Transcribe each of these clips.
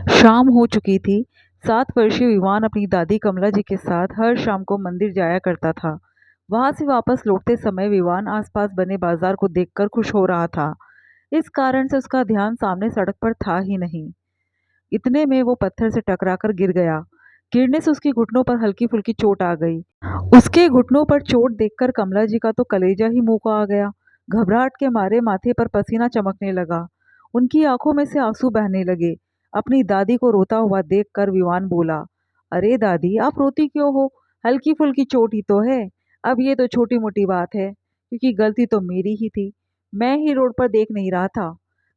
शाम हो चुकी थी। 7 वर्षीय विवान अपनी दादी कमला जी के साथ हर शाम को मंदिर जाया करता था। वहां से वापस लौटते समय विवान आसपास बने बाजार को देखकर खुश हो रहा था। इस कारण से उसका ध्यान सामने सड़क पर था ही नहीं। इतने में वो पत्थर से टकराकर गिर गया। गिरने से उसके घुटनों पर हल्की फुल्की चोट आ गई। उसके घुटनों पर चोट देखकर कमला जी का तो कलेजा ही मुंह को आ गया। घबराहट के मारे माथे पर पसीना चमकने लगा। उनकी आंखों में से आंसू बहने लगे। अपनी दादी को रोता हुआ देखकर विवान बोला, अरे दादी, आप रोती क्यों हो? हल्की फुल्की चोट ही तो है। अब ये तो छोटी मोटी बात है, क्योंकि गलती तो मेरी ही थी। मैं ही रोड पर देख नहीं रहा था।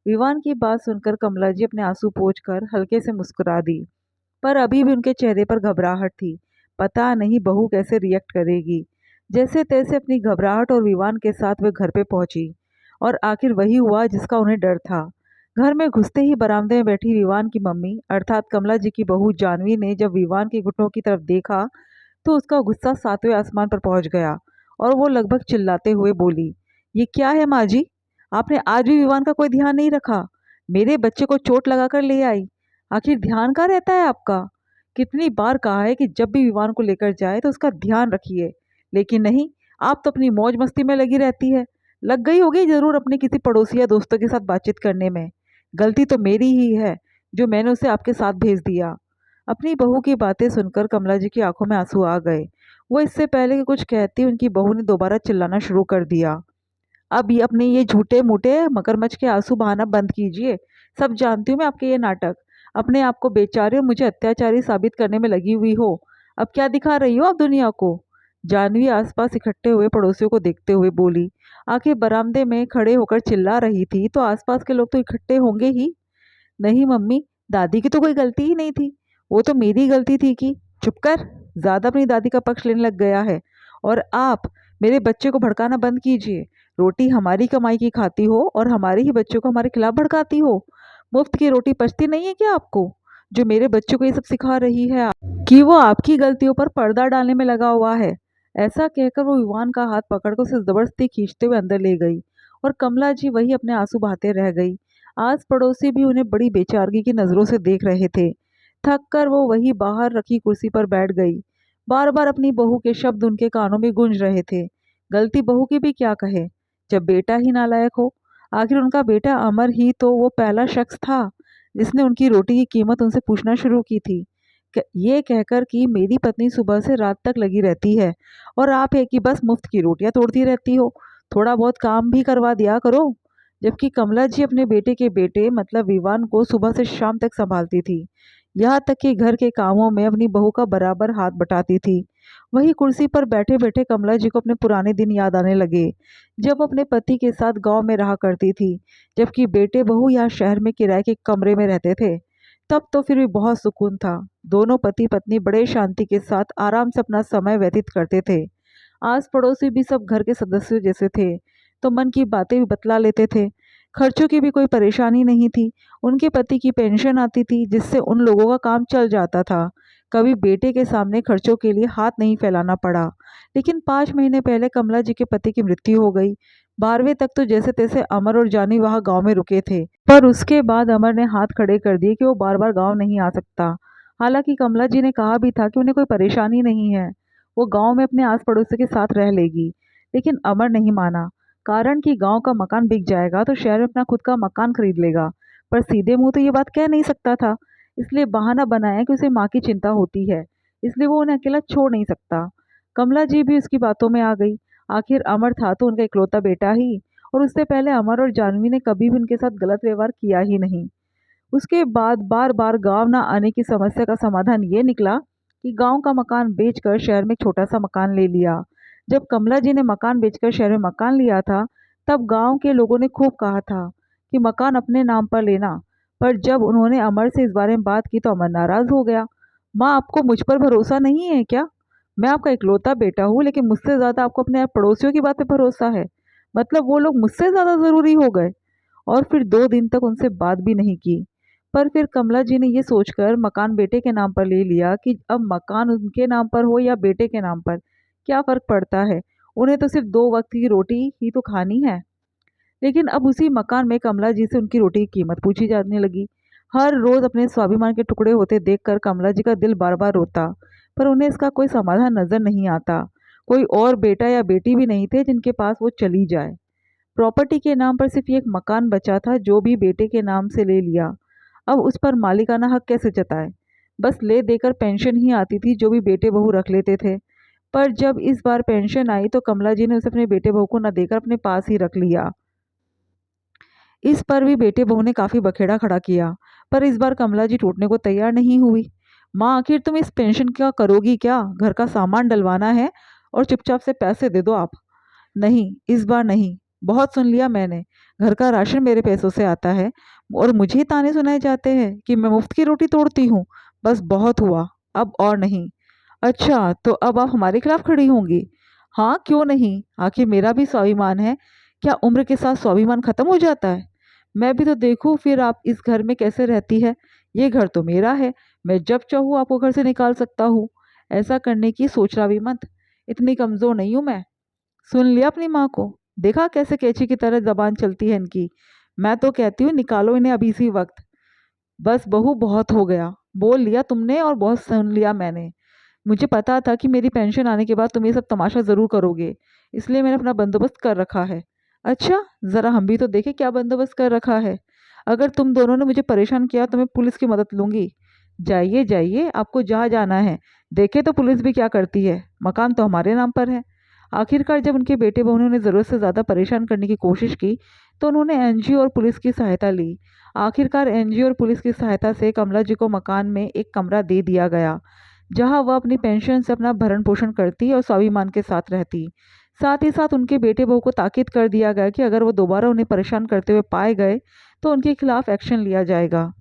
विवान की बात सुनकर कमला जी अपने आंसू पोंछकर हल्के से मुस्कुरा दी। पर अभी भी उनके चेहरे पर घबराहट थी। पता नहीं बहू कैसे रिएक्ट करेगी। जैसे तैसे अपनी घबराहट और विवान के साथ वे घर पे पहुंची। और आखिर वही हुआ जिसका उन्हें डर था। घर में घुसते ही बरामदे में बैठी विवान की मम्मी अर्थात कमला जी की बहू जानवी ने जब विवान के घुटनों की तरफ देखा तो उसका गुस्सा 7वें आसमान पर पहुंच गया। और वो लगभग चिल्लाते हुए बोली, ये क्या है माँ जी? आपने आज भी विवान का कोई ध्यान नहीं रखा। मेरे बच्चे को चोट लगाकर ले आई। आखिर ध्यान कहाँ रहता है आपका? कितनी बार कहा है कि जब भी विवान को लेकर जाए तो उसका ध्यान रखिए, लेकिन नहीं, आप तो अपनी मौज मस्ती में लगी रहती है। लग गई होगी जरूर अपने किसी पड़ोसी या दोस्तों के साथ बातचीत करने में। गलती तो मेरी ही है जो मैंने उसे आपके साथ भेज दिया। अपनी बहू की बातें सुनकर कमला जी की आंखों में आंसू आ गए। वो इससे पहले कि कुछ कहती उनकी बहू ने दोबारा चिल्लाना शुरू कर दिया, अब ये अपने ये झूठे मूठे मगरमच्छ के आंसू बहाना बंद कीजिए। सब जानती हूँ मैं आपके ये नाटक। अपने आप को बेचारे और मुझे अत्याचारी साबित करने में लगी हुई हो। अब क्या दिखा रही हो आप दुनिया को? जानवी आसपास इकट्ठे हुए पड़ोसियों को देखते हुए बोली। आखिर बरामदे में खड़े होकर चिल्ला रही थी तो आसपास के लोग तो इकट्ठे होंगे ही। नहीं मम्मी, दादी की तो कोई गलती ही नहीं थी। वो तो मेरी गलती थी कि चुप कर। ज्यादा अपनी दादी का पक्ष लेने लग गया है। और आप मेरे बच्चे को भड़काना बंद कीजिए। रोटी हमारी कमाई की खाती हो और हमारे ही बच्चों को हमारे खिलाफ भड़काती हो। मुफ्त की रोटी पचती नहीं है क्या आपको, जो मेरे बच्चों को ये सब सिखा रही है कि वो आपकी गलतियों पर पर्दा डालने में लगा हुआ है? ऐसा कहकर वो विवान का हाथ पकड़कर उसे जबरदस्ती खींचते हुए अंदर ले गई। और कमला जी वही अपने आंसू बहाते रह गई। आस पड़ोसी भी उन्हें बड़ी बेचारगी की नजरों से देख रहे थे। थक कर वो वही बाहर रखी कुर्सी पर बैठ गई। बार बार अपनी बहू के शब्द उनके कानों में गूंज रहे थे। गलती बहू की भी क्या कहे, जब बेटा ही नालायक हो। आखिर उनका बेटा अमर ही तो वो पहला शख्स था जिसने उनकी रोटी की कीमत उनसे पूछना शुरू की थी। ये कहकर कि मेरी पत्नी सुबह से रात तक लगी रहती है और आप है कि बस मुफ्त की रोटियां तोड़ती रहती हो। थोड़ा बहुत काम भी करवा दिया करो। जबकि कमला जी अपने बेटे के बेटे मतलब विवान को सुबह से शाम तक संभालती थी। यहाँ तक कि घर के कामों में अपनी बहू का बराबर हाथ बटाती थी। वही कुर्सी पर बैठे बैठे कमला जी को अपने पुराने दिन याद आने लगे, जब अपने पति के साथ गांव में रहा करती थी, जबकि बेटे बहू यहाँ शहर में किराए के कमरे में रहते थे। तब तो फिर भी बहुत सुकून था। दोनों पति पत्नी बड़े शांति के साथ आराम से अपना समय व्यतीत करते थे। आस पड़ोसी भी सब घर के सदस्यों जैसे थे, तो मन की बातें भी बतला लेते थे। खर्चों की भी कोई परेशानी नहीं थी। उनके पति की पेंशन आती थी जिससे उन लोगों का काम चल जाता था। कभी बेटे के सामने खर्चों के लिए हाथ नहीं फैलाना पड़ा। लेकिन 5 महीने पहले कमला जी के पति की मृत्यु हो गई। 12वें तक तो जैसे तैसे अमर और जानी वहां गांव में रुके थे, पर उसके बाद अमर ने हाथ खड़े कर दिए कि वो बार बार गांव नहीं आ सकता। हालांकि कमला जी ने कहा भी था कि उन्हें कोई परेशानी नहीं है, वो गांव में अपने आस पड़ोसी के साथ रह लेगी। लेकिन अमर नहीं माना। कारण कि गांव का मकान बिक जाएगा तो शहर में अपना खुद का मकान खरीद लेगा। पर सीधे मुंह तो ये बात कह नहीं सकता था। इसलिए बहाना बनाया कि उसे माँ की चिंता होती है, इसलिए वो उन्हें अकेला छोड़ नहीं सकता। कमला जी भी उसकी बातों में आ गई। आखिर अमर था तो उनका इकलौता बेटा ही, और उससे पहले अमर और जानवी ने कभी भी उनके साथ गलत व्यवहार किया ही नहीं। उसके बाद बार बार गांव न आने की समस्या का समाधान ये निकला कि गांव का मकान बेचकर शहर में एक छोटा सा मकान ले लिया। जब कमला जी ने मकान बेचकर शहर में मकान लिया था, तब गांव के लोगों ने खूब कहा था कि मकान अपने नाम पर लेना। पर जब उन्होंने अमर से इस बारे में बात की तो अमर नाराज हो गया। माँ, आपको मुझ पर भरोसा नहीं है क्या? मैं आपका इकलौता बेटा हूँ, लेकिन मुझसे ज्यादा आपको अपने पड़ोसियों की बात पे भरोसा है। मतलब वो लोग मुझसे ज्यादा जरूरी हो गए। और फिर 2 दिन तक उनसे बात भी नहीं की। पर फिर कमला जी ने ये सोचकर मकान बेटे के नाम पर ले लिया कि अब मकान उनके नाम पर हो या बेटे के नाम पर, क्या फर्क पड़ता है। उन्हें तो सिर्फ 2 वक्त की रोटी ही तो खानी है। लेकिन अब उसी मकान में कमला जी से उनकी रोटी की कीमत पूछी जाने लगी। हर रोज अपने स्वाभिमान के टुकड़े होते देखकर कमला जी का दिल बार बार रोता, पर उन्हें इसका कोई समाधान नजर नहीं आता। कोई और बेटा या बेटी भी नहीं थे जिनके पास वो चली जाए। प्रॉपर्टी के नाम पर सिर्फ एक मकान बचा था जो भी बेटे के नाम से ले लिया। अब उस पर मालिकाना हक कैसे जताए? बस ले देकर पेंशन ही आती थी जो भी बेटे बहू रख लेते थे। पर जब इस बार पेंशन आई तो कमला जी ने उसे अपने बेटे बहू को न देकर अपने पास ही रख लिया। इस पर भी बेटे बहू ने काफी बखेड़ा खड़ा किया, पर इस बार कमला जी टूटने को तैयार नहीं हुई। माँ, आखिर तुम इस पेंशन का करोगी क्या? घर का सामान डलवाना है और चुपचाप से पैसे दे दो आप। नहीं, इस बार नहीं। बहुत सुन लिया मैंने। घर का राशन मेरे पैसों से आता है और मुझे ताने सुनाए जाते हैं कि मैं मुफ्त की रोटी तोड़ती हूँ। बस बहुत हुआ, अब और नहीं। अच्छा, तो अब आप हमारे खिलाफ खड़ी होंगी? हाँ, क्यों नहीं? आखिर मेरा भी स्वाभिमान है। क्या उम्र के साथ स्वाभिमान खत्म हो जाता है? मैं भी तो देखूं फिर आप इस घर में कैसे रहती है। ये घर तो मेरा है। मैं जब चाहूँ आपको घर से निकाल सकता हूँ। ऐसा करने की सोचना भी मत। इतनी कमजोर नहीं हूं मैं। सुन लिया अपनी माँ को? देखा कैसे कैची की तरह जबान चलती है इनकी। मैं तो कहती हूँ निकालो इन्हें अभी इसी वक्त। बस बहू, बहुत हो गया। बोल लिया तुमने और बहुत सुन लिया मैंने। मुझे पता था कि मेरी पेंशन आने के बाद तुम ये सब तमाशा जरूर करोगे, इसलिए मैंने अपना बंदोबस्त कर रखा है। अच्छा, जरा हम भी तो देखें क्या बंदोबस्त कर रखा है। अगर तुम दोनों ने मुझे परेशान किया तो मैं पुलिस की मदद लूंगी। जाइए जाइए, आपको जहाँ जाना है। देखे तो पुलिस भी क्या करती है। मकान तो हमारे नाम पर है। आखिरकार जब उनके बेटे बहू ने उन्हें ज़रूरत से ज़्यादा परेशान करने की कोशिश की तो उन्होंने एनजीओ और पुलिस की सहायता ली। आखिरकार एनजीओ और पुलिस की सहायता से कमला जी को मकान में एक कमरा दे दिया गया, जहां वह अपनी पेंशन से अपना भरण पोषण करती और स्वाभिमान के साथ रहती। साथ ही साथ उनके बेटे बहू को ताकीद कर दिया गया कि अगर वो दोबारा उन्हें परेशान करते हुए पाए गए तो उनके खिलाफ एक्शन लिया जाएगा।